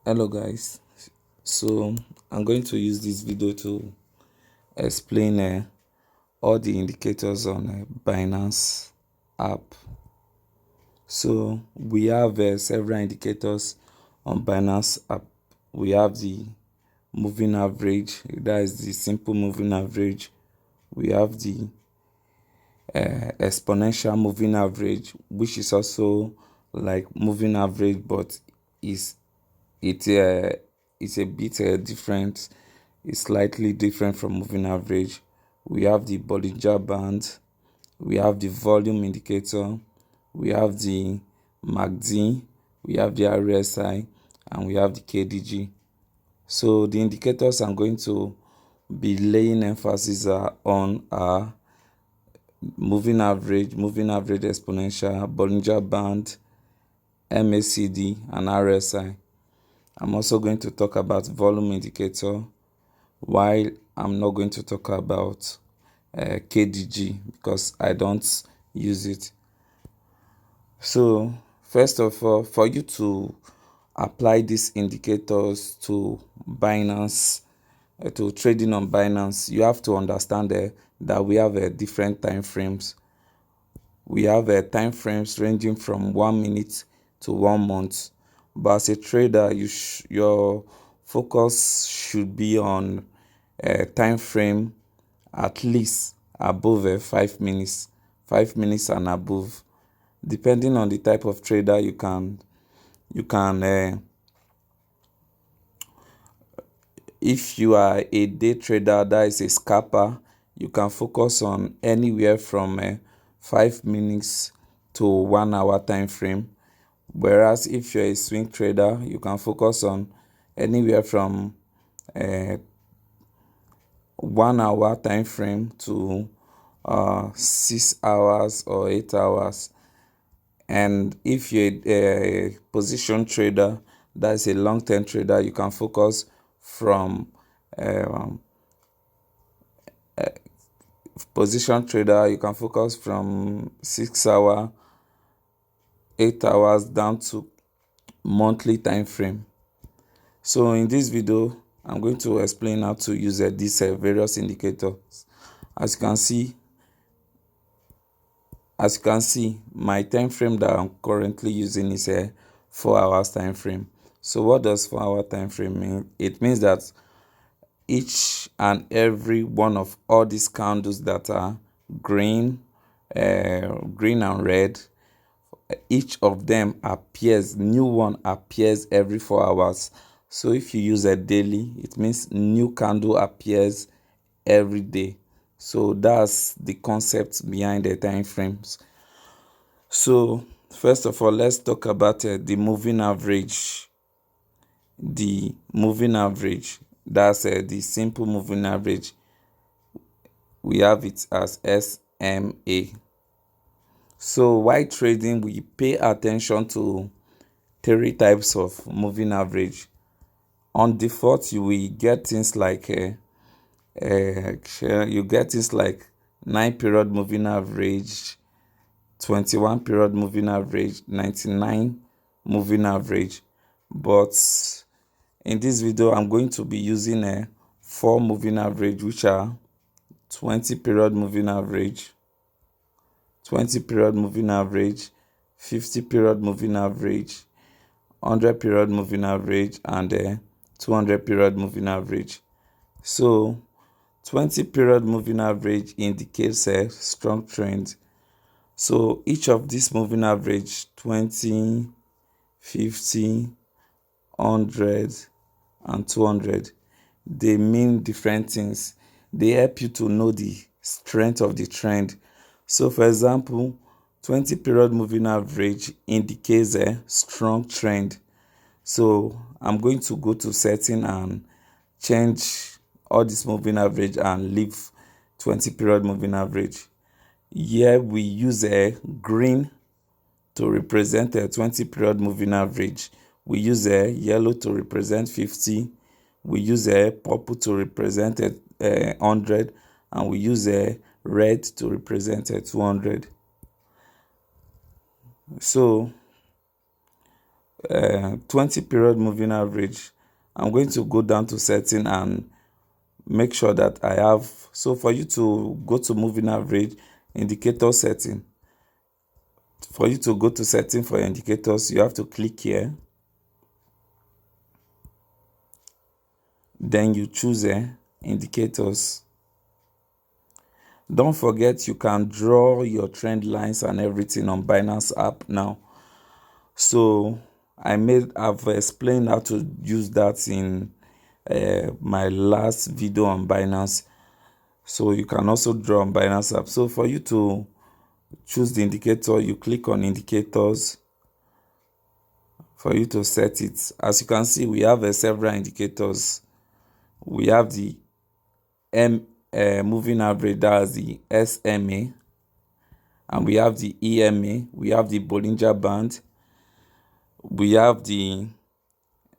Hello guys, so I'm going to use this video to explain all the indicators on Binance app. So we have several indicators on Binance app. We have the moving average, that is the simple moving average. We have the exponential moving average, which is also like moving average, but is it's a bit different. It's slightly different from moving average. We have the Bollinger Band, we have the volume indicator, we have the MACD, we have the RSI, and we have the KDG. So the indicators I'm going to be laying emphasis on are moving average exponential, Bollinger Band, Mmcd, and RSI. I'm also going to talk about volume indicator, while I'm not going to talk about KDG because I don't use it. So first of all, for you to apply these indicators to Binance, to trading on Binance, you have to understand that we have different time frames. We have time frames ranging from 1 minute to 1 month. But as a trader, your focus should be on a time frame at least above 5 minutes, 5 minutes and above. Depending on the type of trader, you can if you are a day trader, that is a scalper, you can focus on anywhere from 5 minutes to 1 hour time frame. Whereas if you're a swing trader, you can focus on anywhere from 1 hour time frame to 6 hours or 8 hours. And if you're a position trader, that's a long-term trader, you can focus from position trader, you can focus from 6 hour, 8 hours down to monthly time frame. So in this video, I'm going to explain how to use these various indicators. As you can see, my time frame that I'm currently using is a 4 hours time frame. So what does 4 hour time frame mean? It means that each and every one of all these candles that are green and red, each of them appears, new one appears every 4 hours. So if you use a daily, it means new candle appears every day. So that's the concept behind the time frames. So first of all, let's talk about the moving average. The moving average, that's the simple moving average. We have it as SMA. So while trading, we pay attention to 3 types of moving average. On default, you will get things like 9 period moving average, 21 period moving average, 99 moving average. But in this video, I'm going to be using a 4 moving average, which are 20 period moving average, 20 period moving average, 50 period moving average, 100 period moving average, and 200 period moving average. So 20 period moving average indicates a strong trend. So each of these moving average, 20, 50, 100, and 200, they mean different things. They help you to know the strength of the trend. So for example, 20 period moving average indicates a strong trend. So I'm going to go to setting and change all this moving average and leave 20 period moving average. Here we use a green to represent a 20 period moving average. We use a yellow to represent 50. We use a purple to represent a 100, and we use a red to represent a 200. So 20 period moving average, I'm going to go down to setting and make sure that I have. So for you to go to moving average indicator setting, for you to go to setting for indicators, you have to click here. Then you choose indicators. Don't forget you can draw your trend lines and everything on Binance app now. So I've explained how to use that in my last video on Binance. So you can also draw on Binance app. So for you to choose the indicator, you click on indicators for you to set it. As you can see, we have several indicators. We have the moving average, that's the SMA, and we have the EMA, we have the Bollinger Band, we have the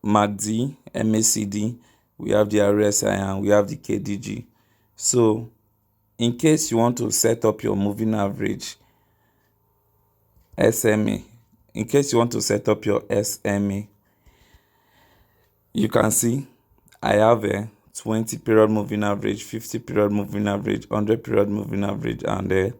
McD, we have the Rsi, and we have the KDG. So in case you want to set up your moving average SMA, in case you want to set up your SMA, you can see I have a 20 period moving average, 50 period moving average, 100 period moving average, and a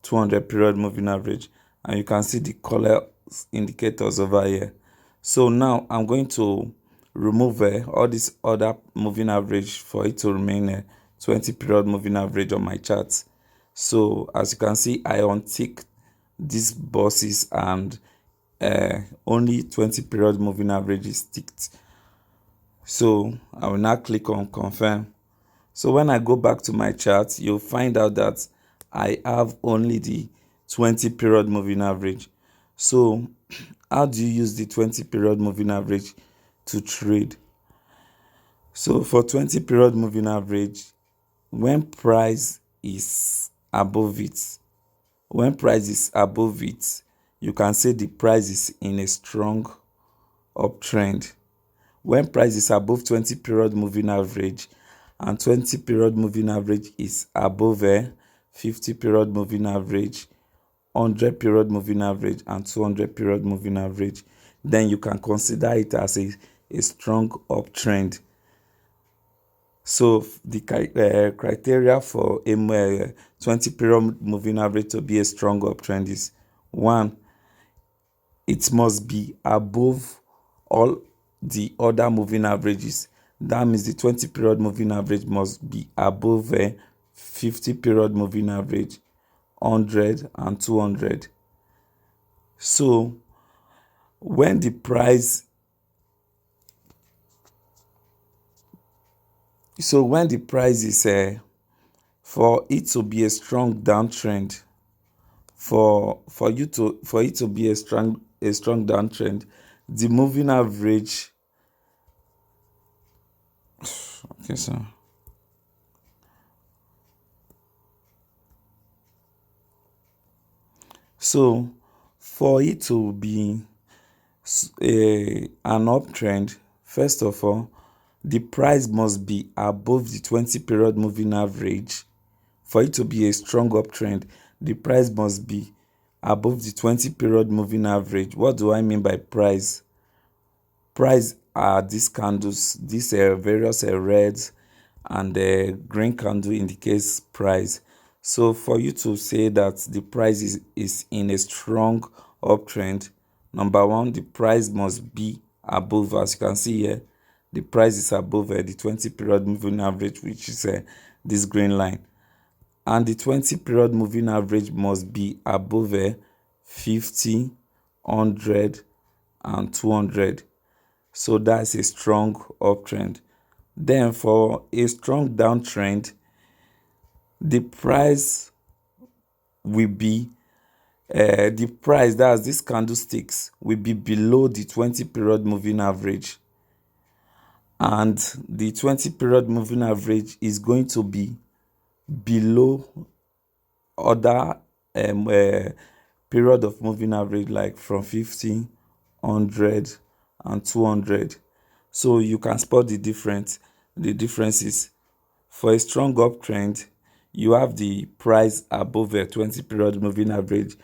200 period moving average. And you can see the color indicators over here. So now I'm going to remove all this other moving average for it to remain a 20 period moving average on my chart. So as you can see, I untick these boxes and only 20 period moving average is ticked. So I will now click on confirm. So when I go back to my chart, you'll find out that I have only the 20 period moving average. So how do you use the 20 period moving average to trade? So for 20 period moving average, when price is above it, you can say the price is in a strong uptrend. When price is above 20 period moving average and 20 period moving average is above 50 period moving average, 100 period moving average, and 200 period moving average, then you can consider it as a strong uptrend. So the criteria for a 20 period moving average to be a strong uptrend is: 1, it must be above all the other moving averages. That means the 20 period moving average must be above 50 period moving average, 100, and 200. So when the price is for it to be a strong downtrend, for it to be a strong downtrend, the moving average okay, so for it to be an uptrend, first of all, the price must be above the 20 period moving average. For it to be a strong uptrend, the price must be above the 20 period moving average. What do I mean by price? Price are these candles, these various reds and the green candle indicates price. So for you to say that the price is in a strong uptrend, number one, the price must be above. As you can see here, the price is above the 20 period moving average, which is this green line, and the 20 period moving average must be above 50, 100, and 200. So that's a strong uptrend. Then for a strong downtrend, the price will be that's these candlesticks, will be below the 20 period moving average, and the 20 period moving average is going to be below other period of moving average, like from 50, 100, and 200. So you can spot the differences. For a strong uptrend, you have the price above a 20 period moving average,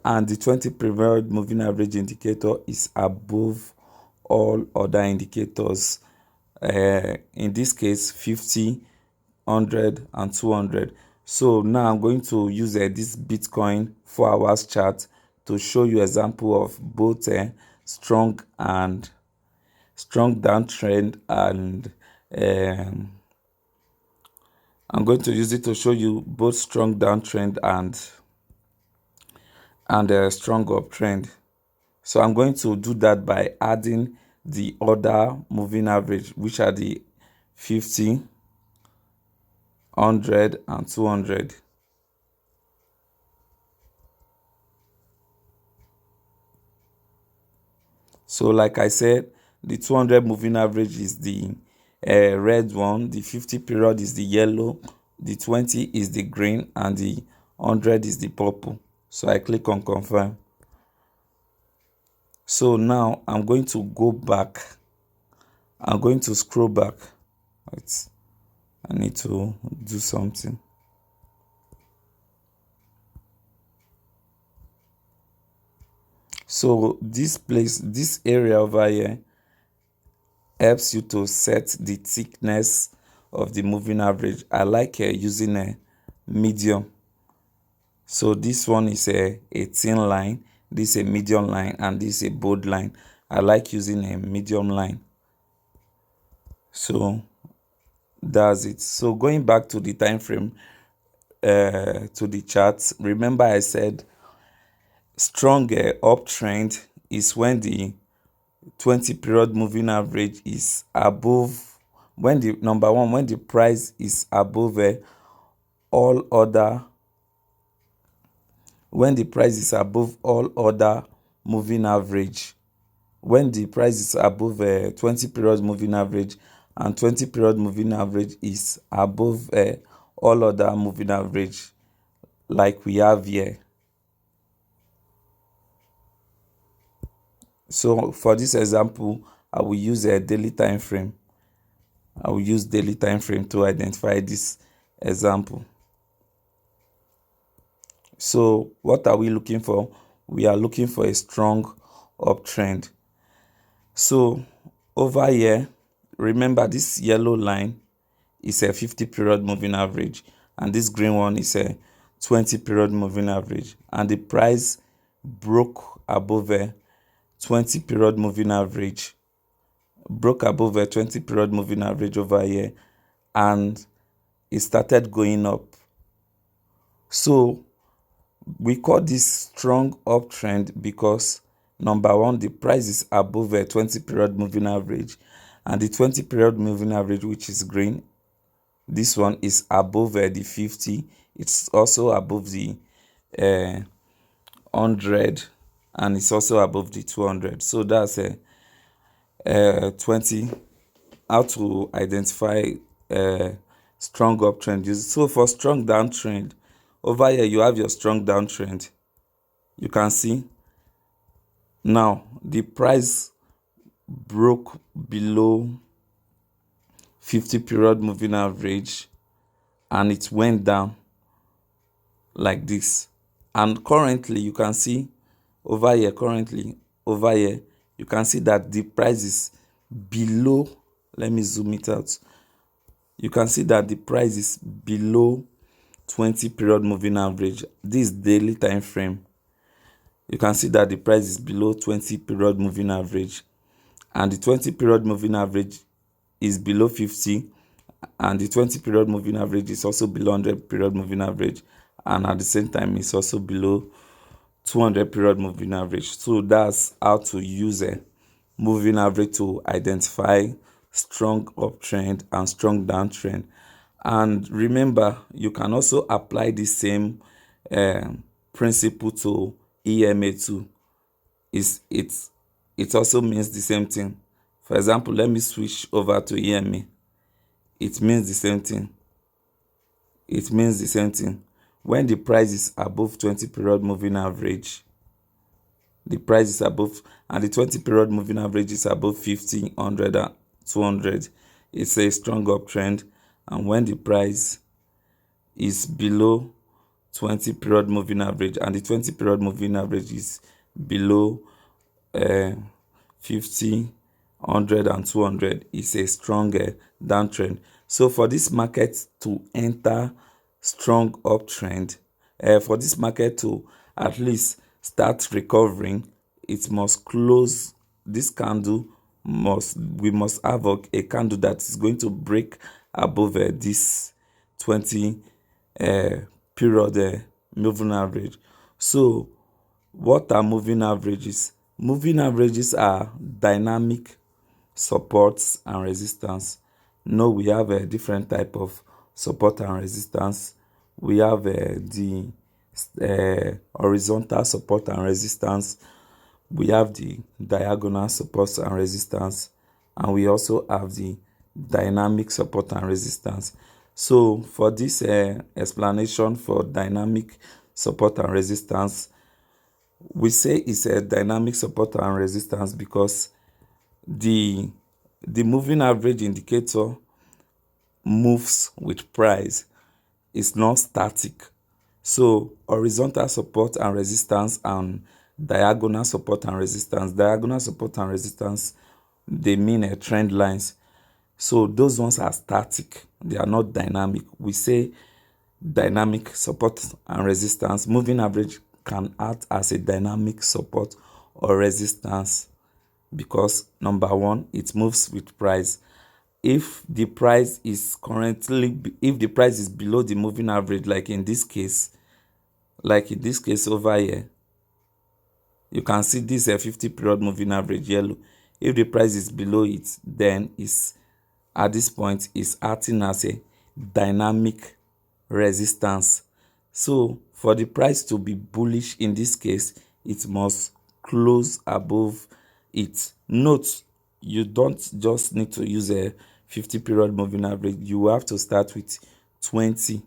and the 20 period moving average indicator is above all other indicators, in this case 50, 100 and 200. So now I'm going to use this Bitcoin 4 hours chart to show you example of both strong downtrend, and I'm going to use it to show you both strong downtrend and a strong uptrend. So I'm going to do that by adding the other moving average, which are the 50, 100 and 200. So like I said, the 200 moving average is the red one, the 50 period is the yellow, the 20 is the green, and the 100 is the purple. So I click on confirm. So now I'm going to go back. I'm going to scroll back. Wait, I need to do something. So this area over here helps you to set the thickness of the moving average. I like using a medium. So this one is a thin line, this is a medium line, and this is a bold line. I like using a medium line. So that's it. So going back to the time frame, to the charts, remember I said strong uptrend is when the 20 period moving average is above, when the price is above all other when the price is above all other moving average. When the price is above 20 period moving average, and 20 period moving average is above all other moving average, like we have here. So for this example, I will use a daily time frame. I will use daily time frame to identify this example. So what are we looking for? We are looking for a strong uptrend. So over here, remember this yellow line is a 50 period moving average, and this green one is a 20 period moving average, and the price broke above a 20 period moving average, over here, and it started going up. So we call this strong uptrend because number one, the price is above a 20 period moving average, and the 20 period moving average, which is green, this one is above the 50. It's also above the 100, and it's also above the 200. So that's a 20. How to identify strong uptrend. So for strong downtrend, over here you have your strong downtrend. You can see now the price broke below 50 period moving average, and it went down like this. And currently you can see over here, you can see that the price is below. Let me zoom it out. You can see that the price is below 20 period moving average. This daily time frame, you can see that the price is below 20 period moving average, and the 20 period moving average is below 50, and the 20 period moving average is also below 100 period moving average, and at the same time it's also below 200 period moving average. So that's how to use a moving average to identify strong uptrend and strong downtrend. And remember, you can also apply the same principle to EMA too. It also means the same thing. For example, let me switch over to EMA. It means the same thing. When the price is above 20 period moving average, the price is above, and the 20 period moving average is above 50, 100 and 200, it's a strong uptrend. And when the price is below 20 period moving average, and the 20 period moving average is below 50, 100 and 200 is a stronger downtrend. So for this market to enter strong uptrend, for this market to at least start recovering, it must close this candle. We must have a candle that is going to break above this 20 period moving average. So what are moving averages? Moving averages are dynamic supports and resistance. No, we have a different type of support and resistance. We have the horizontal support and resistance. We have the diagonal support and resistance, and we also have the dynamic support and resistance. So for this explanation for dynamic support and resistance, we say it's a dynamic support and resistance because the moving average indicator moves with price. It's not static. So horizontal support and resistance and diagonal support and resistance. Diagonal support and resistance, they mean trend lines. So those ones are static. They are not dynamic. We say dynamic support and resistance. Moving average can act as a dynamic support or resistance because number one, it moves with price. If the price is below the moving average, like in this case over here, you can see this 50 period moving average yellow. If the price is below it, then at this point is acting as a dynamic resistance. So for the price to be bullish in this case, it must close above it. Note, you don't just need to use a 50 period moving average. You have to start with 20.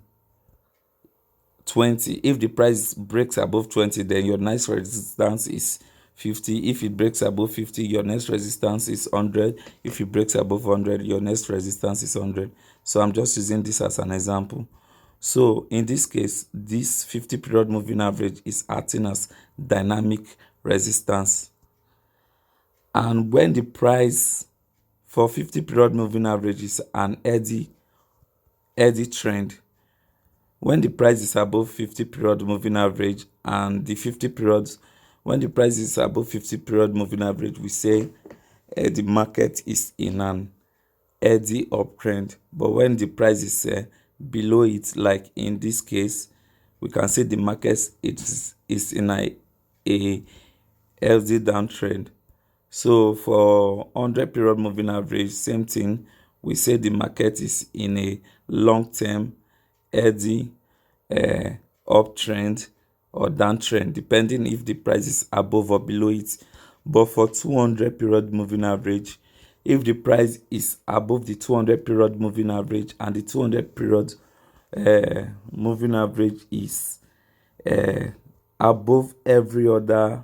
If the price breaks above 20, then your next resistance is 50. If it breaks above 50, your next resistance is 100. If it breaks above 100, your next resistance is 100. So I'm just using this as an example. So in this case, this 50 period moving average is acting as dynamic resistance. And when the price for 50 period moving average is an eddy trend, when the price is above 50 period moving average and when the price is above 50 period moving average, we say the market is in an eddy uptrend. But when the price is below it, like in this case, we can say the market is in a healthy downtrend. So for 100 period moving average, same thing. We say the market is in a long-term eddy uptrend or downtrend, depending if the price is above or below it. But for 200 period moving average, if the price is above the 200 period moving average and the 200 period moving average is above every other,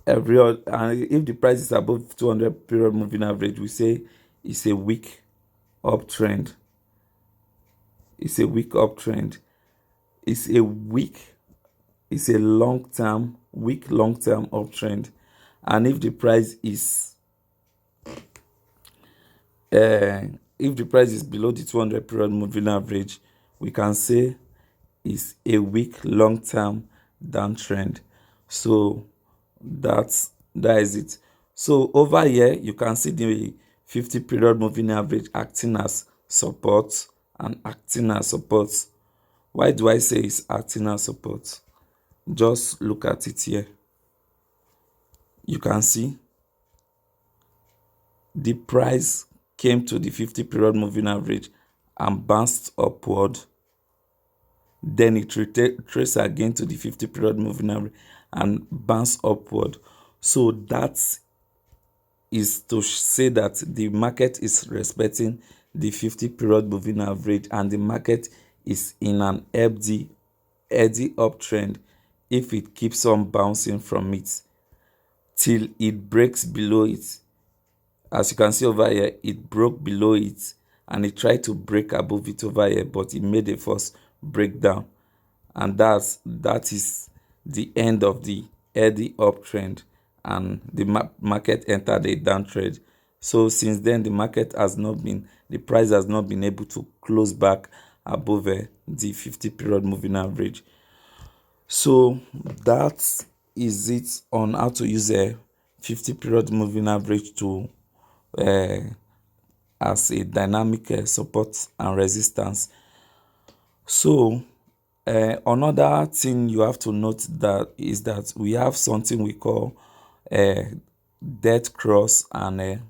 and if the price is above 200 period moving average, we say it's a weak uptrend. It's a long-term uptrend. And if the price is below the 200 period moving average, we can say it's a weak long-term downtrend. So that is it. So over here, you can see the 50 period moving average acting as support and acting as support. Why do I say it's acting as support? Just look at it here. You can see the price came to the 50 period moving average and bounced upward. Then it retraced again to the 50 period moving average and bounced upward. So that is to say that the market is respecting the 50 period moving average and the market is in an eddy uptrend if it keeps on bouncing from it till it breaks below it. As you can see over here, it broke below it and it tried to break above it over here, but it made a first breakdown. And that is the end of the eddy uptrend, and the market entered a downtrend. So since then, the price has not been able to close back above the 50 period moving average. So that is it on how to use a 50 period moving average to as a dynamic support and resistance. So another thing you have to note that we have something we call death cross and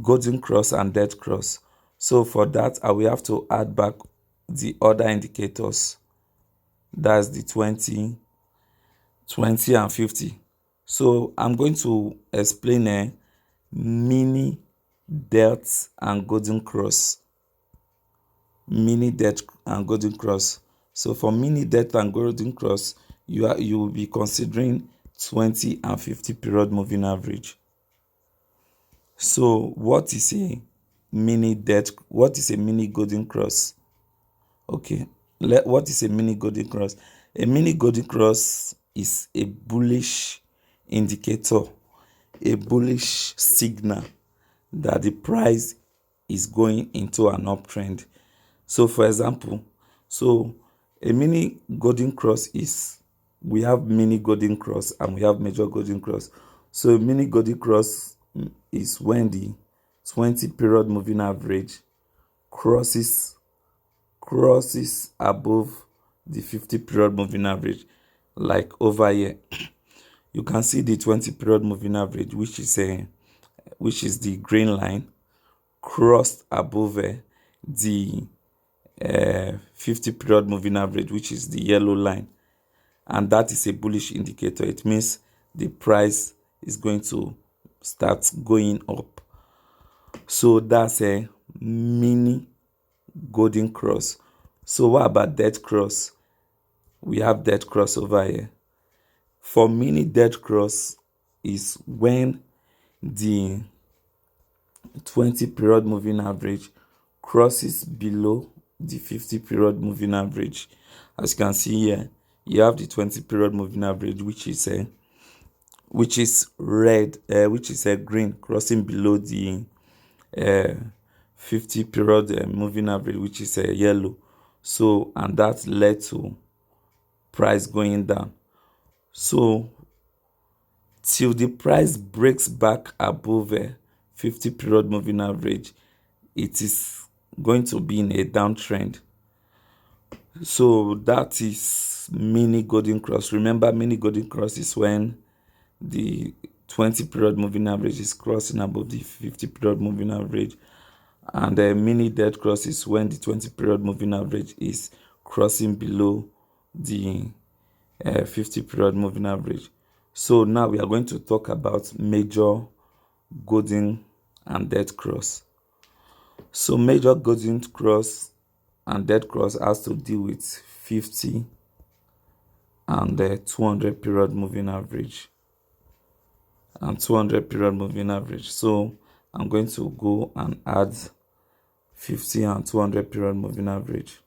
golden cross and death cross. So for that, I will have to add back the other indicators. That's the 20 and 50. So I'm going to explain a mini death and golden cross. Mini death and golden cross. So for mini death and golden cross, you will be considering 20 and 50 period moving average. So what is a mini death? What is a mini golden cross? Okay, what is a mini golden cross? A mini golden cross is a bullish indicator, a bullish signal that the price is going into an uptrend. So for example, a mini golden cross is, we have mini golden cross and we have major golden cross. So a mini golden cross is when the 20 period moving average crosses above the 50 period moving average, like over here. You can see the 20 period moving average, which is the green line, crossed above the 50 period moving average, which is the yellow line, and that is a bullish indicator. It means the price is going to start going up. So that's a mini golden cross. So what about death cross? We have death cross over here. For mini death cross is when the 20 period moving average crosses below the 50 period moving average. As you can see here, you have the 20 period moving average, which is red, which is green, crossing below the 50 period moving average, which is yellow. So, and that led to price going down. So till the price breaks back above 50 period moving average, it is going to be in a downtrend. So that is mini golden cross. Remember, mini golden cross is when the 20 period moving average is crossing above the 50 period moving average, and the mini death cross is when the 20 period moving average is crossing below the 50 period moving average. So now we are going to talk about major golden and death cross. So major golden cross and death cross has to deal with 50 and the 200 period moving average and 200 period moving average. So I'm going to go and add 50 and 200 period moving average.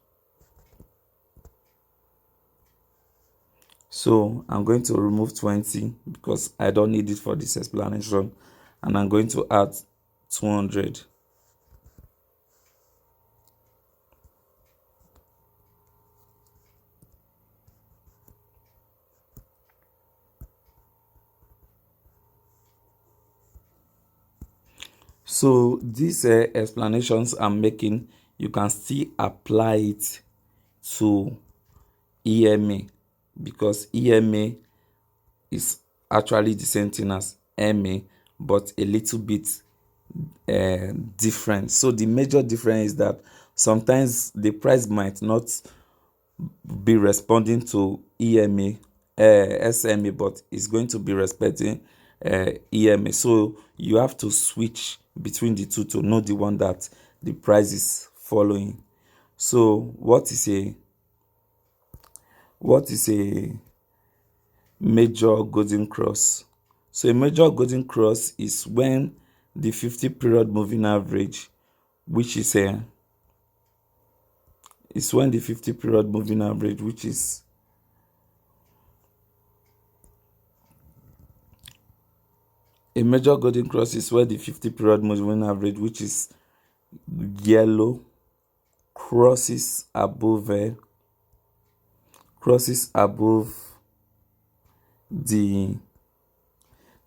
So I'm going to remove 20 because I don't need it for this explanation, and I'm going to add 200. So these explanations I'm making, you can still apply it to EMA, because EMA is actually the same thing as MA, but a little bit different. So the major difference is that sometimes the price might not be responding to EMA, SMA, but it's going to be respecting EMA. So you have to switch between the two to know the one that the price is following. So what is a major golden cross? So a major golden cross is when the 50 period moving average, which is when the 50 period moving average, which is A major golden cross is where the 50 period moving average, which is yellow, crosses above the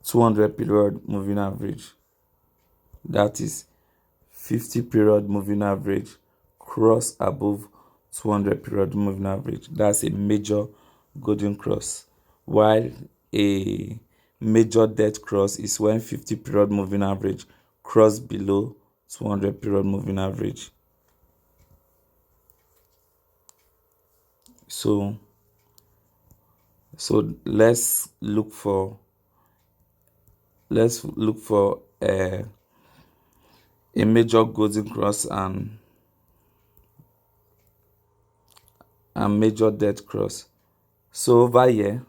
200 period moving average. That is 50 period moving average cross above 200 period moving average. That's a major golden cross. While a major dead cross is when 50 period moving average cross below 200 period moving average. So let's look for a major golden cross and major dead cross. So over here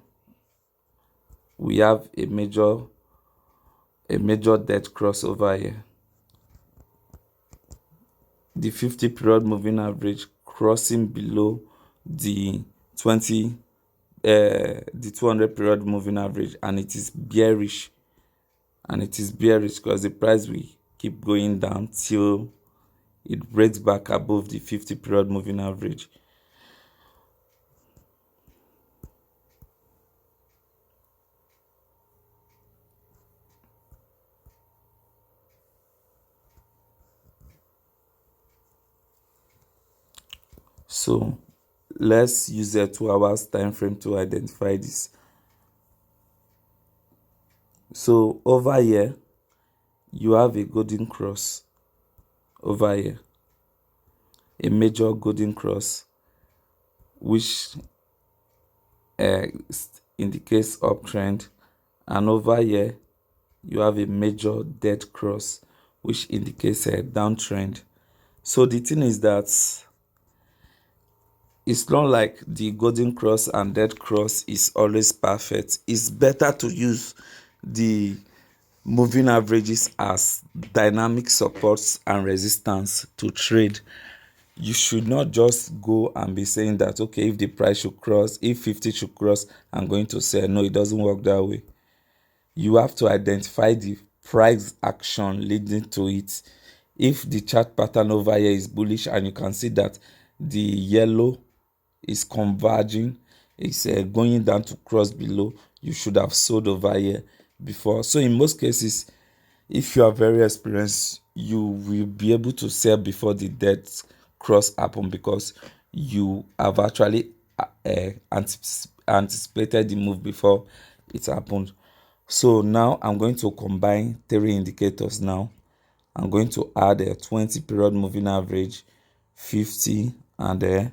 we have a major dead cross over here. The 50 period moving average crossing below the 200 period moving average, and it is bearish. Because the price will keep going down till it breaks back above the 50 period moving average. So let's use a 2 hours time frame to identify this. So over here you have a golden cross over here, a major golden cross, which indicates uptrend, and over here you have a major dead cross which indicates a downtrend. So the thing is that it's not like the golden cross and dead cross is always perfect. It's better to use the moving averages as dynamic supports and resistance to trade. You should not just go and be saying that, okay, if the price should cross, if 50 should cross, I'm going to sell. No, it doesn't work that way. You have to identify the price action leading to it. If the chart pattern over here is bullish and you can see that the yellow is converging, it's going down to cross below, you should have sold over here before. So in most cases, if you are very experienced, you will be able to sell before the dead cross happen, because you have actually anticipated the move before it happened. So now I'm going to combine 3 indicators. Now I'm going to add a 20 period moving average, 50 and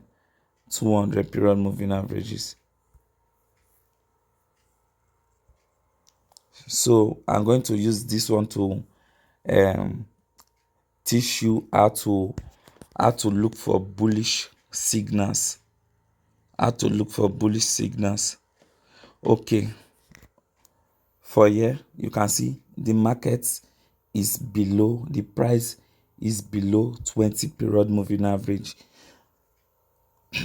200 period moving averages. So I'm going to use this one to teach you how to look for bullish signals. Okay, for here you can see the market is below, the price is below 20 period moving average.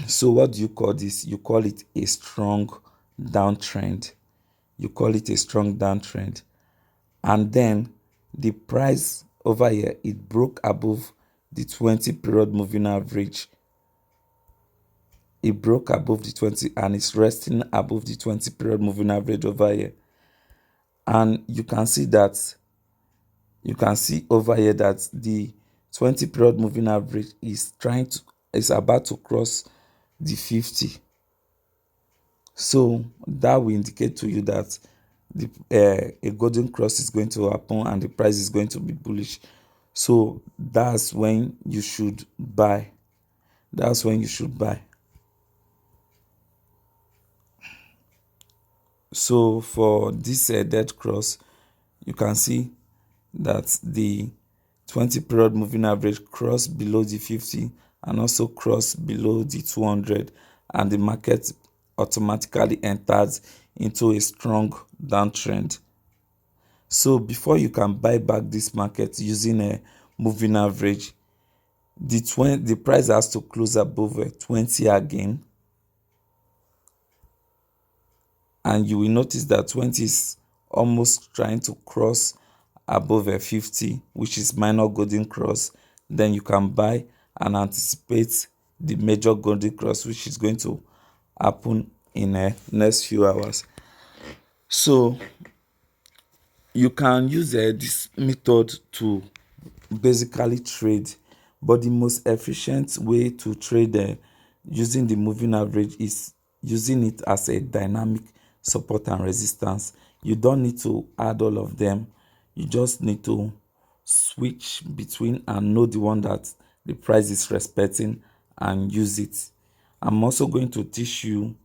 So what do you call this? You call it a strong downtrend. And then the price over here, it broke above the 20 period moving average. It broke above the 20 and it's resting above the 20 period moving average over here. And you can see over here that the 20 period moving average is about to cross the 50. So that will indicate to you that a golden cross is going to happen and the price is going to be bullish. So that's when you should buy. So for this dead cross, you can see that the 20 period moving average crossed below the 50 and also crossed below the 200, and the market automatically enters into a strong downtrend. So before you can buy back this market using a moving average, the price has to close above 20 again, and you will notice that 20 is almost trying to cross above a 50, which is minor golden cross, then you can buy and anticipate the major golden cross, which is going to happen in the next few hours. So you can use this method to basically trade, but the most efficient way to trade using the moving average is using it as a dynamic support and resistance. You don't need to add all of them, you just need to switch between and know the one that the price is respecting and use it. I'm also going to teach you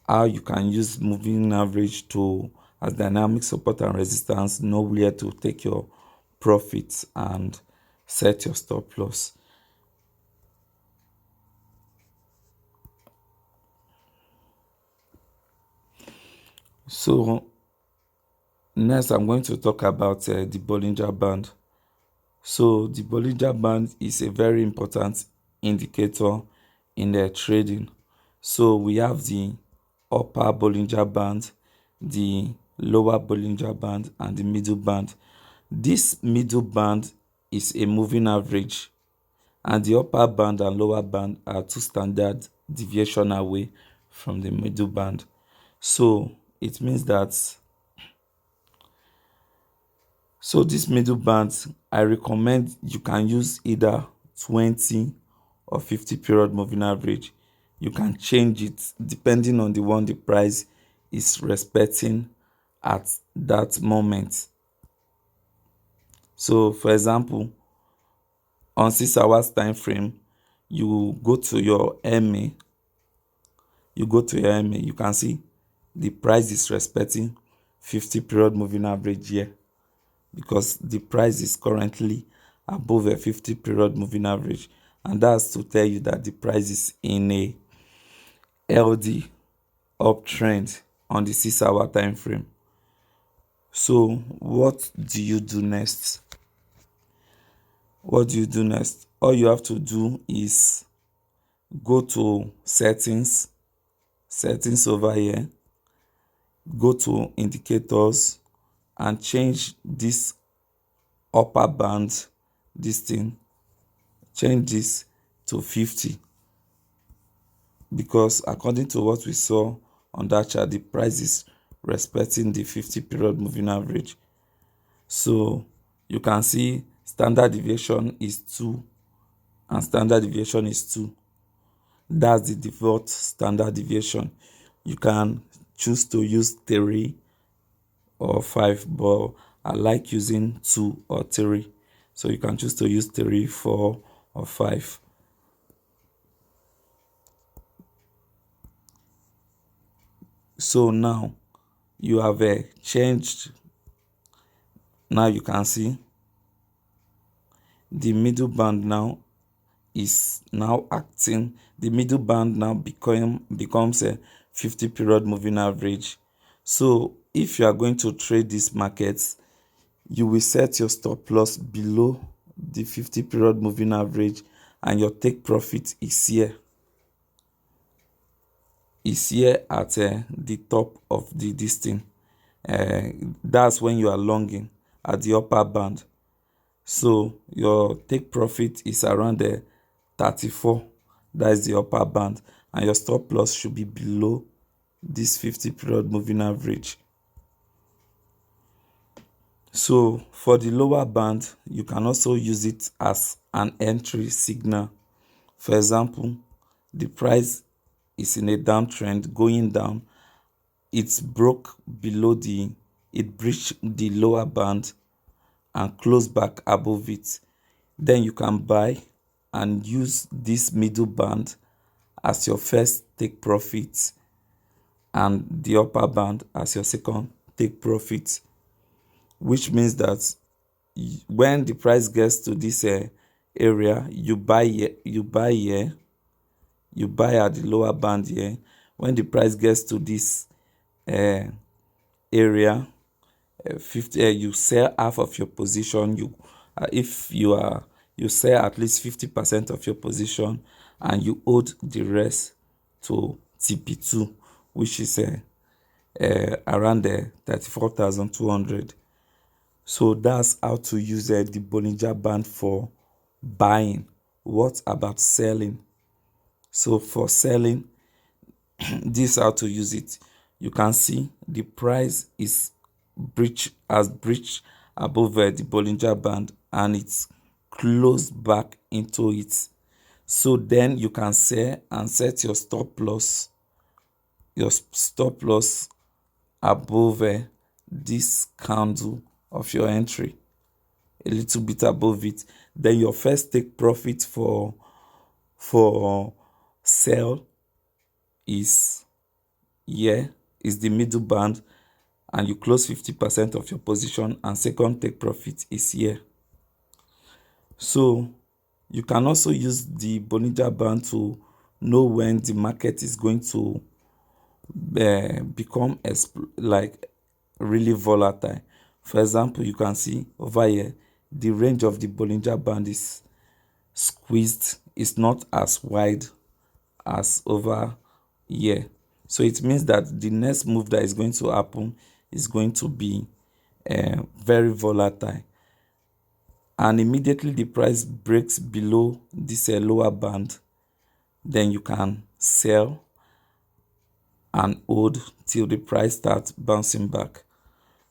how you can use moving average to as dynamic support and resistance, know where to take your profits and set your stop loss. So next I'm going to talk about the Bollinger Band. So the Bollinger Band is a very important indicator in the trading. So we have the upper Bollinger Band, the lower Bollinger Band, and the middle band. This middle band is a moving average, and the upper band and lower band are two standard deviation away from the middle band. So it means that this middle band, I recommend you can use either 20 or 50 period moving average. You can change it depending on the one the price is respecting at that moment. So for example, on 6 hours time frame, you go to your MA, you can see the price is respecting 50 period moving average here, because the price is currently above a 50 period moving average, and that's to tell you that the price is in a LD uptrend on the 6 hour time frame. So what do you do next? All you have to do is go to settings over here, go to indicators, and change this upper band, change this to 50, because according to what we saw on that chart, the price is respecting the 50 period moving average. So you can see standard deviation is 2 and standard deviation is 2. That's the default standard deviation. You can choose to use 3 or 5, but I like using 2 or 3. So you can choose to use 3, 4, or 5. So now you have changed. Now you can see the middle band now is now acting. The middle band now becomes a 50 period moving average. So if you are going to trade this market, you will set your stop loss below the 50 period moving average, and your take profit is here. At the top of this thing. That's when you are longing at the upper band. So your take profit is around the 34. That is the upper band, and your stop loss should be below this 50 period moving average. So for the lower band, you can also use it as an entry signal. For example, the price is in a downtrend going down. It breached the lower band and closed back above it. Then you can buy and use this middle band as your first take profit and the upper band as your second take profit, which means that when the price gets to this area, you buy at the lower band here. When the price gets to this area, 50, you sell half of your position. You sell at least 50% of your position, and you hold the rest to TP2, which is around the 34,200. So that's how to use the Bollinger Band for buying. What about selling? So for selling, this is how to use it. You can see the price is has breached above the Bollinger Band, and it's closed back into it. So then you can sell and set your stop loss above this candle of your entry, a little bit above it. Then your first take profit for sell is here, is the middle band, and you close 50% of your position, and second take profit is here. So you can also use the Bollinger Band to know when the market is going to become like really volatile. For example, you can see over here the range of the Bollinger Band is squeezed, is not as wide as over here. So it means that the next move that is going to happen is going to be very volatile, and immediately the price breaks below this lower band, then you can sell and hold till the price starts bouncing back.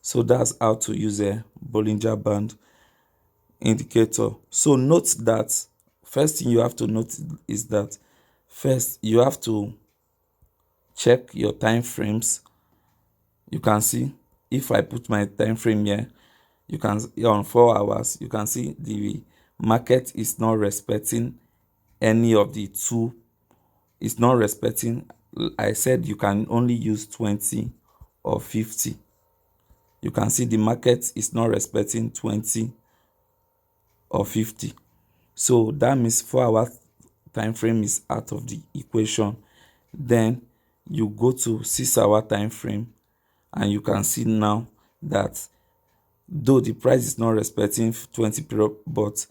So that's how to use a Bollinger Band indicator. So note that first thing you have to note is that first you have to check your time frames. You can see, if I put my time frame here, you can on 4 hours, you can see the market is not respecting any of the two. It's not respecting. I said you can only use 20 or 50. You can see the market is not respecting 20 or 50. So that means 4-hour time frame is out of the equation. Then you go to 6-hour time frame, and you can see now that though the price is not respecting 20 period, but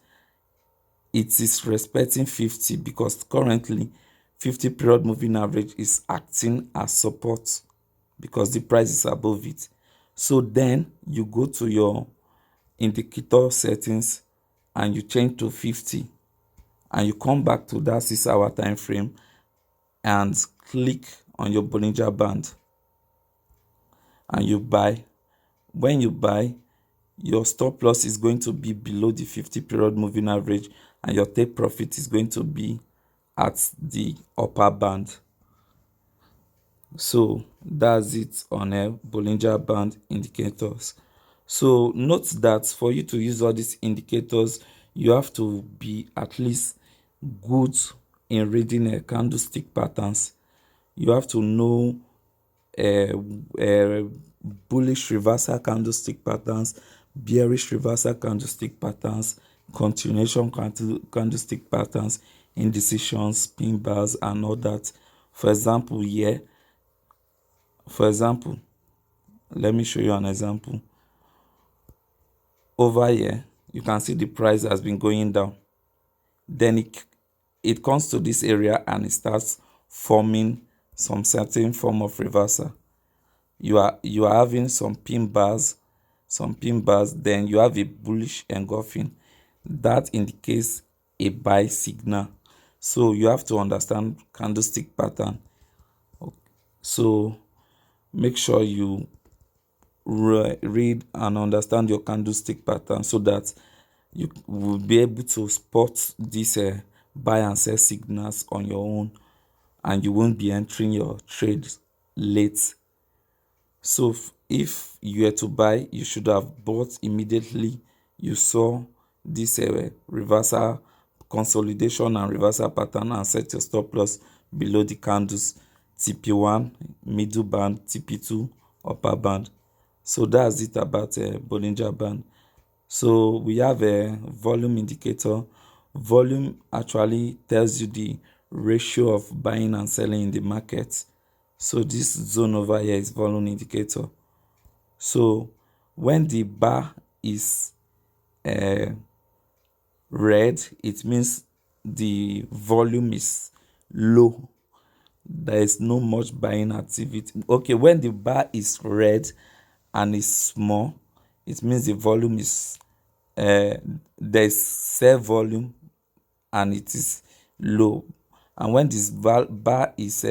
it is respecting 50, because currently 50 period moving average is acting as support because the price is above it. So then you go to your indicator settings and you change to 50, and you come back to that 6-hour time frame and click on your Bollinger Band and you buy. When you buy, your stop loss is going to be below the 50 period moving average, and your take profit is going to be at the upper band. So that's it on a Bollinger Band indicators. So note that for you to use all these indicators, you have to be at least good in reading candlestick patterns. You have to know bullish reversal candlestick patterns, bearish reversal candlestick patterns, continuation candlestick patterns, indecisions, pin bars, and all that. For example, here, let me show you an example. Over here, you can see the price has been going down. Then it comes to this area and it starts forming some certain form of reversal. You are having some pin bars, then you have a bullish engulfing. That indicates a buy signal. So you have to understand candlestick pattern. So make sure you read and understand your candlestick pattern so that you will be able to spot these buy and sell signals on your own, and you won't be entering your trades late. So if you were to buy, you should have bought immediately you saw this reversal consolidation and reversal pattern, and set your stop loss below the candles TP1 middle band, TP2 upper band. So that's it about Bollinger Band. So we have a volume indicator. Volume actually tells you the ratio of buying and selling in the market. So this zone over here is volume indicator. So when the bar is red, it means the volume is low. there is no much buying activity. Okay, when the bar is red and is small, it means the volume is there's sell volume and it is low. And when this bar is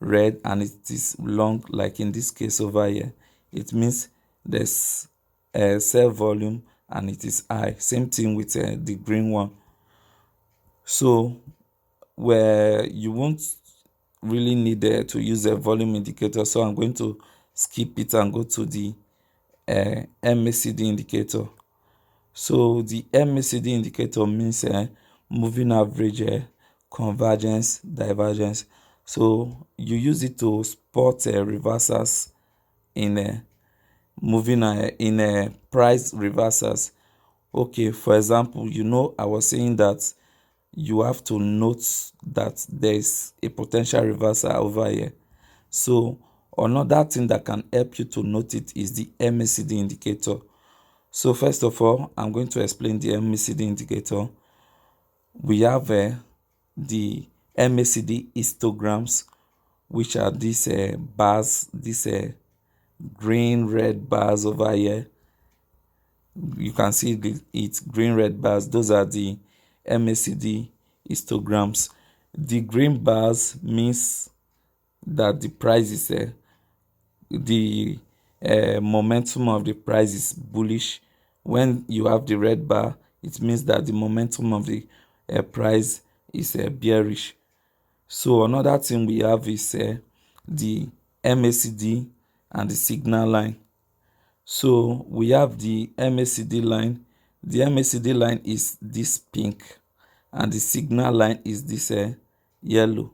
red and it is long, like in this case over here, it means there's sell volume and it is high. Same thing with the green one. So where you won't really need to use a volume indicator, so I'm going to skip it and go to the Mmcd indicator. So the Mmcd indicator means moving average, convergence, divergence. So you use it to spot reversals in moving in price reversals. Okay, for example, I was saying that you have to note that there is a potential reversal over here. So another thing that can help you to note it is the Mmcd indicator. So first of all, I'm going to explain the Mmcd indicator. We have the Mmcd histograms, which are these bars, these green red bars over here. You can see it's green red bars. Those are the Mmcd histograms. The green bars means that the price is the momentum of the price is bullish. When you have the red bar, it means that the momentum of the price is bearish. So another thing we have is the MACD and the signal line. So we have the MACD line. The MACD line is this pink and the signal line is this yellow.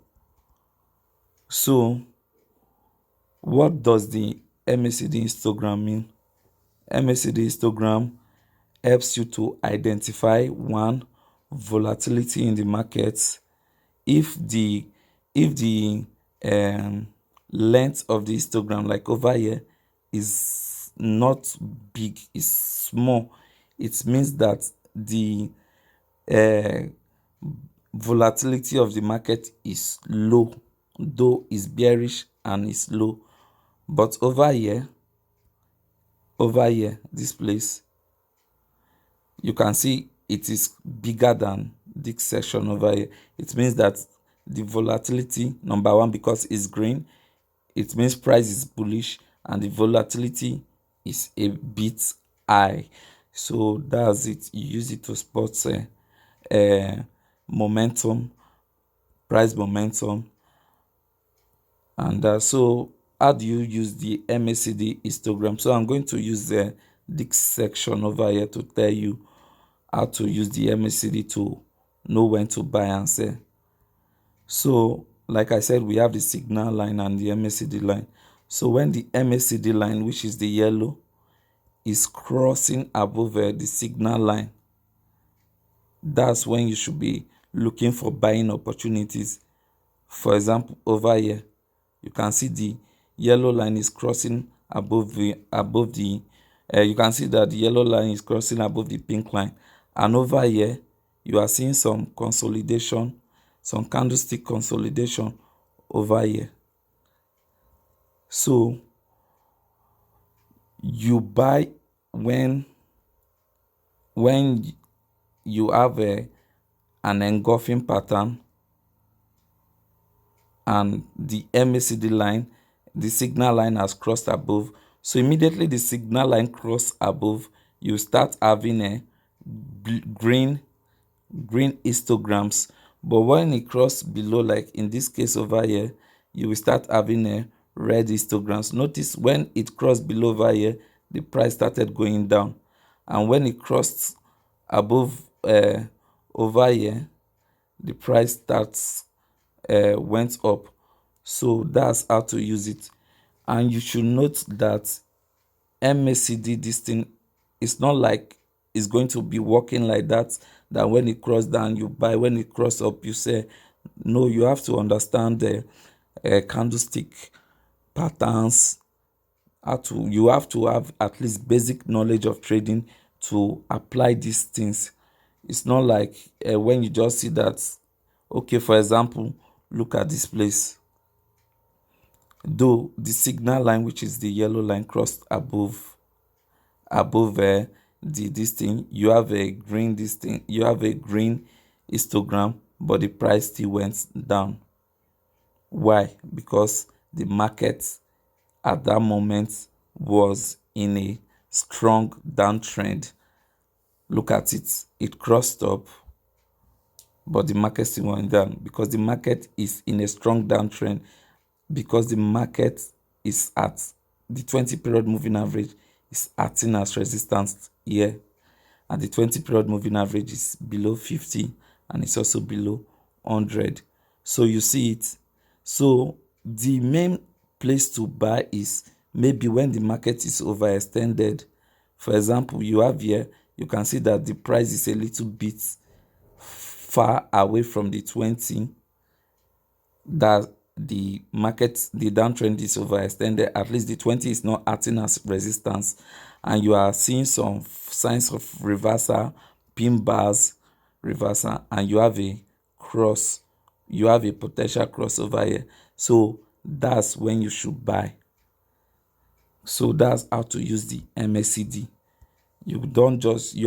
So what does the MACD histogram mean? MACD histogram helps you to identify one, volatility in the markets. If the length of the histogram, like over here, is not big, is small, it means that the volatility of the market is low, though is bearish and is low. But over here, this place, you can see it is bigger than this section over here. It means that the volatility, number one, because it's green, it means price is bullish and the volatility is a bit high. So that's it. You use it to spot momentum, price momentum. And so how do you use the MACD histogram? So I'm going to use this section over here to tell you how to use the MACD to know when to buy and sell. So like I said, we have the signal line and the MACD line. So when the MACD line, which is the yellow, is crossing above the signal line, that's when you should be looking for buying opportunities. For example, over here, you can see the yellow line is crossing above the you can see that the yellow line is crossing above the pink line, and over here you are seeing some consolidation, some candlestick consolidation over here. So you buy when you have an engulfing pattern and the MACD line, the signal line has crossed above. So immediately the signal line cross above, you start having a green histograms. But when it cross below, like in this case over here, you will start having a red histograms. Notice when it crossed below over here, the price started going down, and when it crossed above over here, the price starts went up. So that's how to use it. And you should note that MACD, this thing, is not like it's going to be working like that when it cross down you buy, when it cross up you say. No, you have to understand the candlestick patterns. You have to have at least basic knowledge of trading to apply these things. It's not like when you just see that. Okay, for example, look at this place. though the signal line, which is the yellow line, crossed above the this thing, you have a green you have a green histogram, but the price still went down. Why? Because the market at that moment was in a strong downtrend. Look at it, it crossed up, but the market still went down because the market is in a strong downtrend, because the market is at the 20 period moving average is acting as resistance here, and the 20 period moving average is below 50 and it's also below 100. So you see it. So the main place to buy is maybe when the market is overextended. For example, you have here, you can see that the price is a little bit far away from the 20, that the downtrend is overextended. At least the 20 is not acting as resistance, and you are seeing some signs of reversal, pin bars, reversal, and you have a cross, you have a potential crossover here. So that's when you should buy. So that's how to use the MACD. You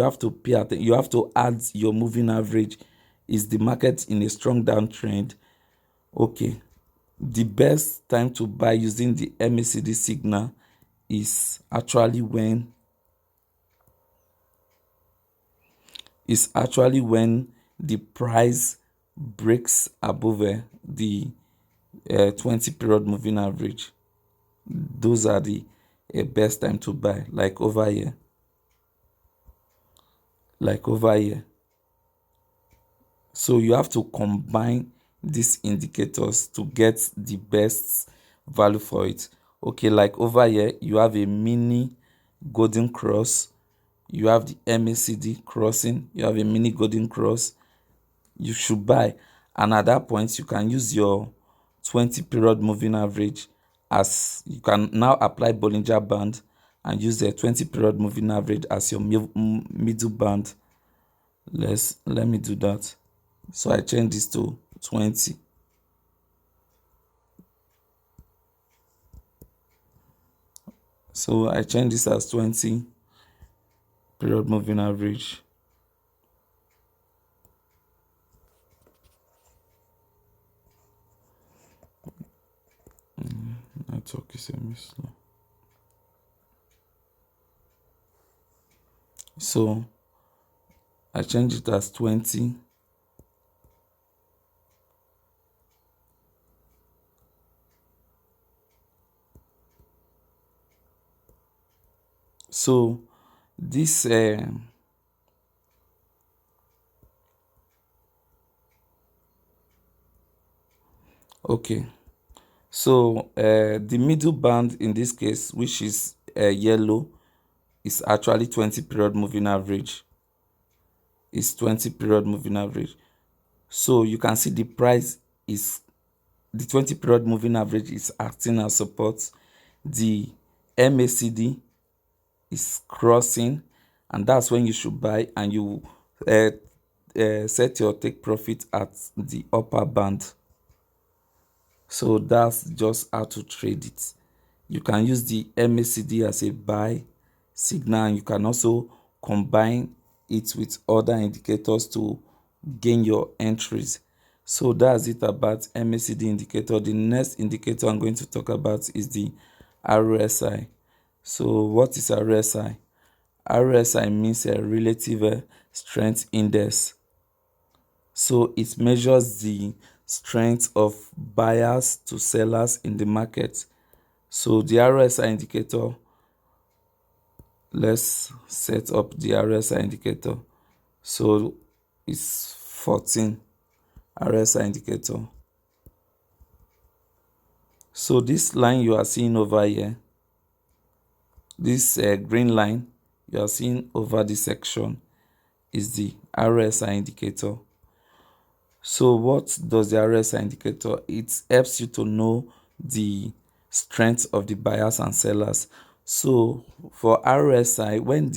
have to pay attention, you have to add your moving average. Is the market in a strong downtrend? Okay, the best time to buy using the MACD signal is actually when the price breaks above the 20 period moving average. Those are the best time to buy, like over here. So you have to combine these indicators to get the best value for it. Okay, like over here, you have a mini golden cross, you have the MACD crossing, you have a mini golden cross. You should buy, and at that point you can use your 20 period moving average, as you can now apply Bollinger Band and use the 20 period moving average as your middle band. Let me do that. So I change this to 20. So I change this as 20 period moving average. Network is semi-slow. So I change it as 20. So this okay, so the middle band in this case, which is yellow, is actually 20 period moving average. Is 20 period moving average. So you can see the price is, the 20 period moving average is acting as support. The MACD is crossing, and that's when you should buy, and you set your take profit at the upper band. So that's just how to trade it. You can use the MACD as a buy signal, and you can also combine it with other indicators to gain your entries. So that's it about MACD indicator. The next indicator I'm going to talk about is the RSI. So what is RSI? RSI means a relative strength index. So it measures the strength of buyers to sellers in the market. So the RSI indicator, let's set up the RSI indicator. So it's 14 RSI indicator. So this line you are seeing over here, this green line you are seeing over this section, is the RSI indicator. So what does the RSI indicator? It helps you to know the strength of the buyers and sellers. So for RSI, when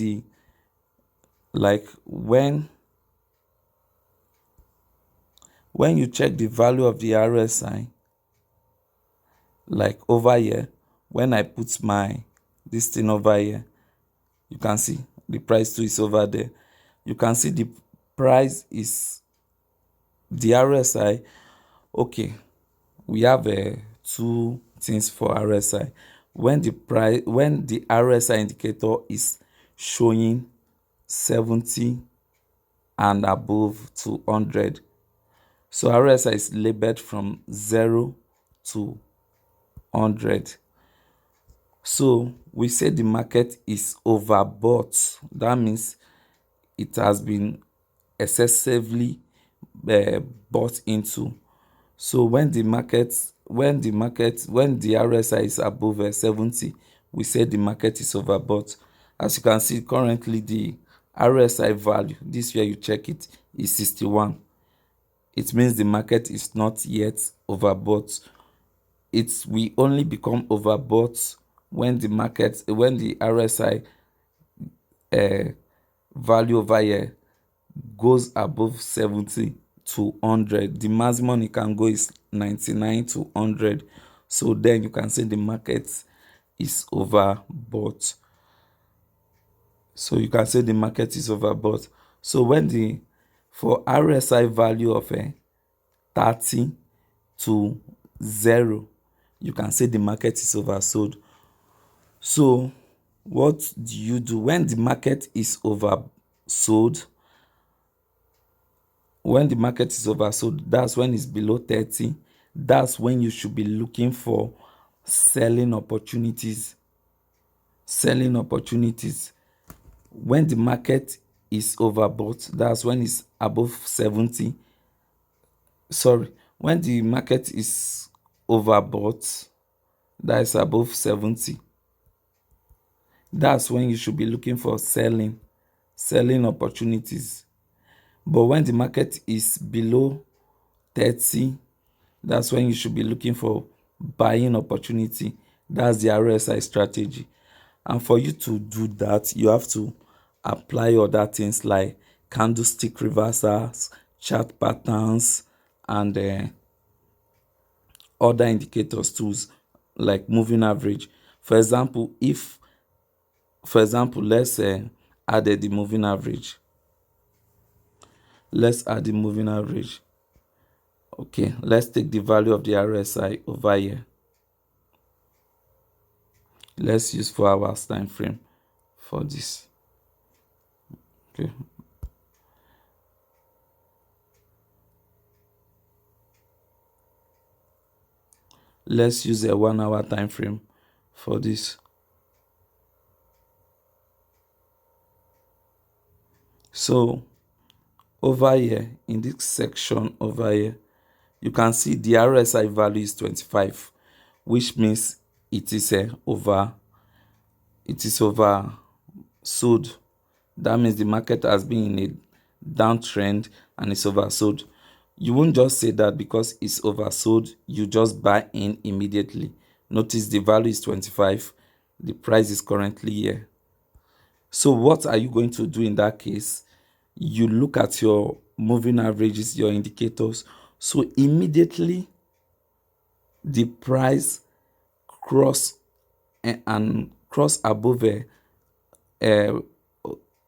you check the value of the RSI, like over here, when I put my this thing over here, you can see the price too is over there. You can see the price is the RSI. Okay, we have two things for RSI. When the RSI indicator is showing 70 and above to 100, so RSI is labeled from 0 to 100. So we say the market is overbought. That means it has been excessively bought into. So when the RSI is above 70, we say the market is overbought. As you can see, currently the RSI value, this where you check it, is 61. It means the market is not yet overbought. It will only become overbought when the RSI value over here goes above 70 to 100. The maximum it can go is 99 to 100. So then you can say the market is overbought. So you can say the market is overbought. So when for RSI value of 30 to 0, you can say the market is oversold. So what do you do when the market is oversold? When the market is oversold, that's when it's below 30. That's when you should be looking for selling opportunities. When the market is overbought, that's when it's above 70. Sorry, when the market is overbought, that is above 70, that's when you should be looking for selling opportunities. But when the market is below 30, that's when you should be looking for buying opportunity. That's the RSI strategy. And for you to do that, you have to apply other things like candlestick reversals, chart patterns, and other indicators tools like moving average. For example, let's add the moving average. Let's add the moving average. Okay, let's take the value of the RSI over here. Let's use 4 hours time frame for this. Okay. Let's use a 1 hour time frame for this. So over here in this section over here, you can see the RSI value is 25, which means it is oversold. That means the market has been in a downtrend and it's oversold. You won't just say that because it's oversold, you just buy in immediately. Notice the value is 25, the price is currently here. So what are you going to do in that case? You look at your moving averages, your indicators. So immediately the price cross above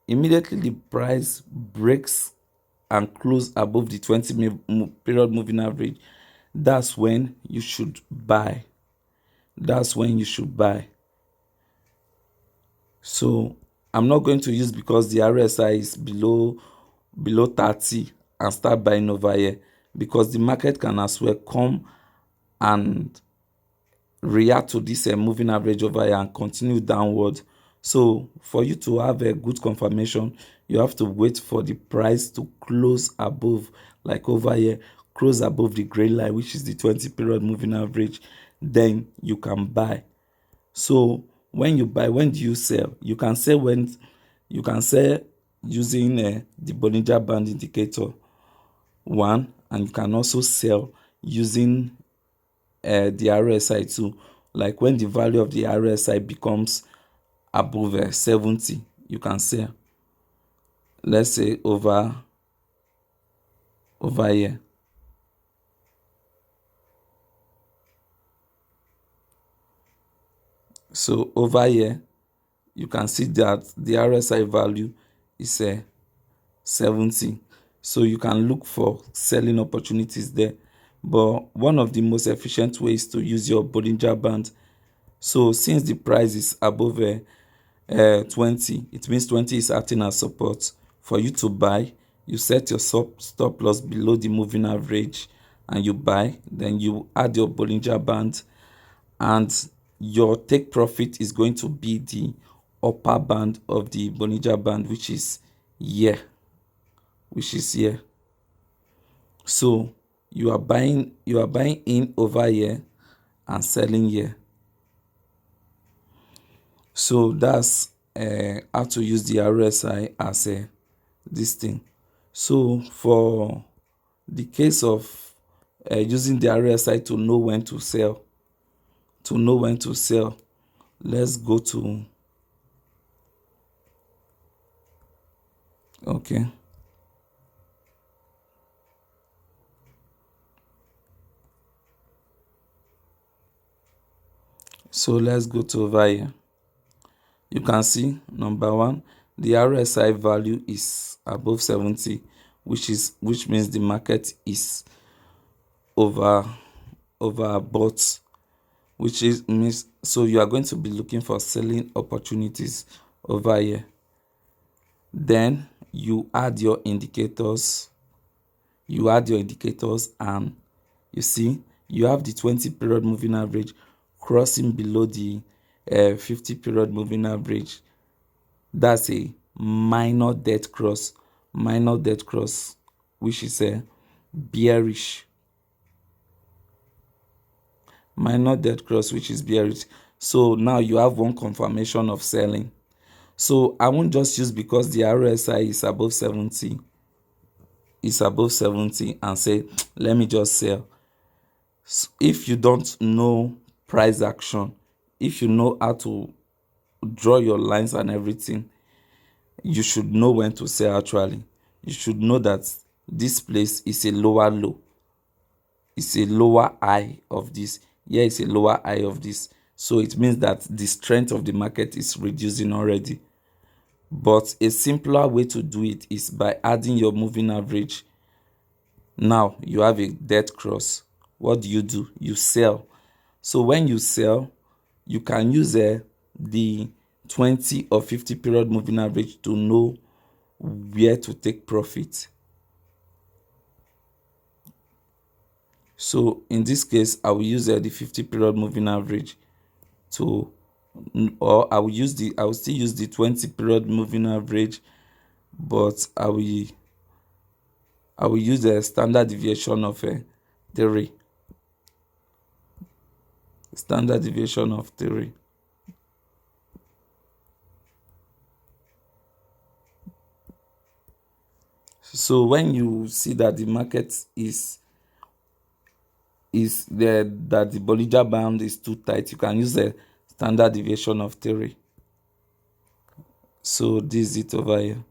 immediately the price breaks and close above the 20 period moving average, that's when you should buy. So I'm not going to use because the RSI is below 30 and start buying over here, because the market can as well come and react to this moving average over here and continue downward. So for you to have a good confirmation, you have to wait for the price to close above, like over here, close above the gray line, which is the 20 period moving average. Then you can buy. So when you buy, when do you sell? You can sell using the Bollinger Band indicator 1, and you can also sell using the RSI too. Like when the value of the RSI becomes above 70, you can sell. Let's say over here. So over here you can see that the RSI value is 70. So you can look for selling opportunities there. But one of the most efficient ways to use your Bollinger Band. So since the price is above 20, it means 20 is acting as support. For you to buy, you set your stop loss below the moving average and you buy. Then you add your Bollinger Band, and your take profit is going to be the upper band of the Bollinger Band, which is here. So you are buying in over here and selling here. So that's how to use the RSI as this thing. So for the case of using the RSI to know when to sell, let's go to okay. So let's go to over here. You can see number one, the RSI value is above 70, which means the market is overbought, which means so you are going to be looking for selling opportunities over here. Then you add your indicators. And you see you have the 20 period moving average crossing below the 50 period moving average. That's a minor dead cross, which is a bearish. Minor dead cross, which is bearish. So now you have one confirmation of selling. So I won't just use because the RSI is above 70, and say let me just sell. So if you don't know price action, if you know how to draw your lines and everything, you should know when to sell. Actually, you should know that this place is a lower low, it's a lower high of this. Here is a lower high of this. So it means that the strength of the market is reducing already. But a simpler way to do it is by adding your moving average. Now you have a dead cross. What do? You sell. So when you sell, you can use the 20 or 50 period moving average to know where to take profit. So in this case, I will use the 50 period moving average to, or I will still use the 20 period moving average, but I will use the standard deviation of 3. Standard deviation of 3. So when you see that the market is there, that the Bollinger Band is too tight, you can use the standard deviation of 3. So this is it over here.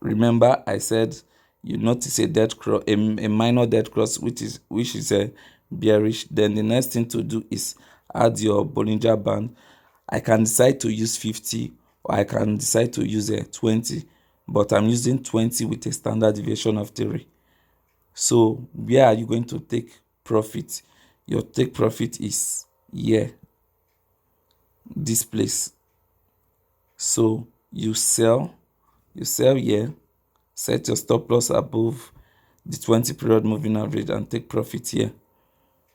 Remember I said you notice a dead cross, a minor dead cross, which is a bearish. Then the next thing to do is add your Bollinger Band. I can decide to use 50 or I can decide to use 20, but I'm using 20 with a standard deviation of 3. So where are you going to take profit? Your take profit is here, this place. So you sell here, set your stop loss above the 20 period moving average and take profit here.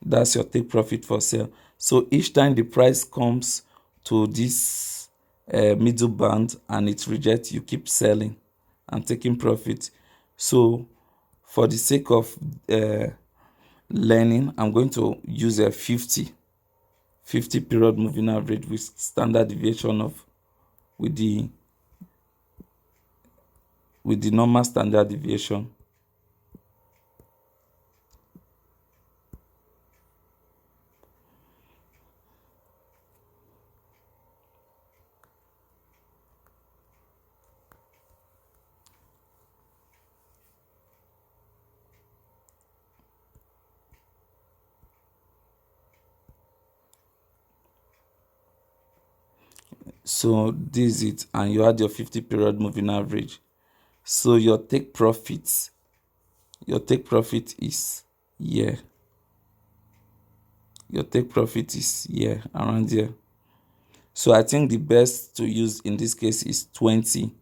That's your take profit for sale. So each time the price comes to this middle band and it rejects, you keep selling and taking profit. So for the sake of learning, I'm going to use a 50 period moving average with standard deviation of with the normal standard deviation. So this is it, and you add your 50 period moving average. So your take profit is here. Your take profit is here, around here. So I think the best to use in this case is 20.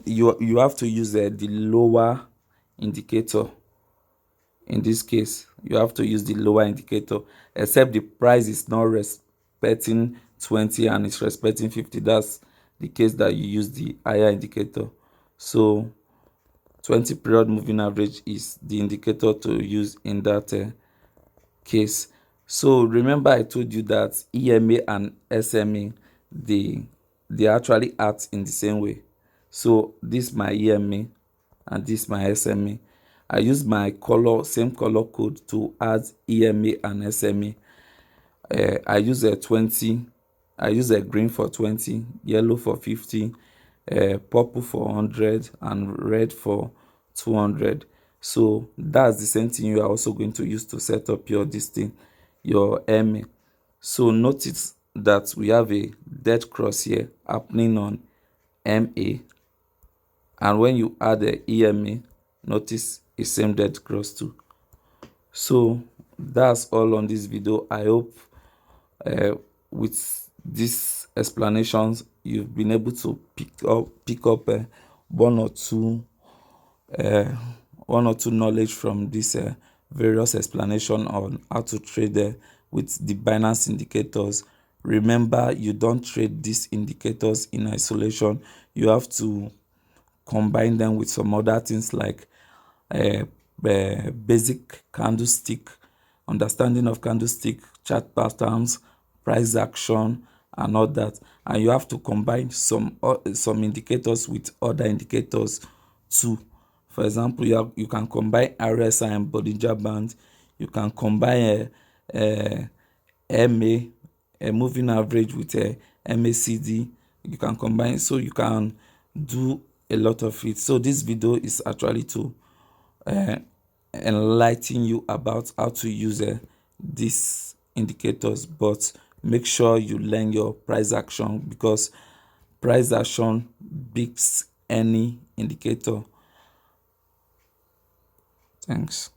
You have to use the lower indicator. In this case, you have to use the lower indicator, except the price is not respecting 20 and it's respecting 50. That's the case that you use the higher indicator. So 20 period moving average is the indicator to use in that case. So remember I told you that EMA and SMA, they actually act in the same way. So this my EMA and this my SMA. I use my same color code to add EMA and SMA. I use a 20, I use a green for 20, yellow for 50, purple for 100, and red for 200. So that's the same thing you are also going to use to set up your your MA. So notice that we have a dead cross here happening on MA, and when you add the EMA, notice a same dead cross too. So that's all on this video. I hope with these explanations you've been able to pick up one or two knowledge from this various explanation on how to trade with the Binance indicators. Remember, you don't trade these indicators in isolation. You have to combine them with some other things like basic candlestick, understanding of candlestick, chart patterns, price action, and all that. And you have to combine some indicators with other indicators too. For example, you can combine RSI and Bollinger Band. You can combine MA, a moving average, with a MACD. You can combine, so you can do a lot of it. So this video is actually to enlighten you about how to use these indicators, but make sure you learn your price action, because price action beats any indicator. Thanks.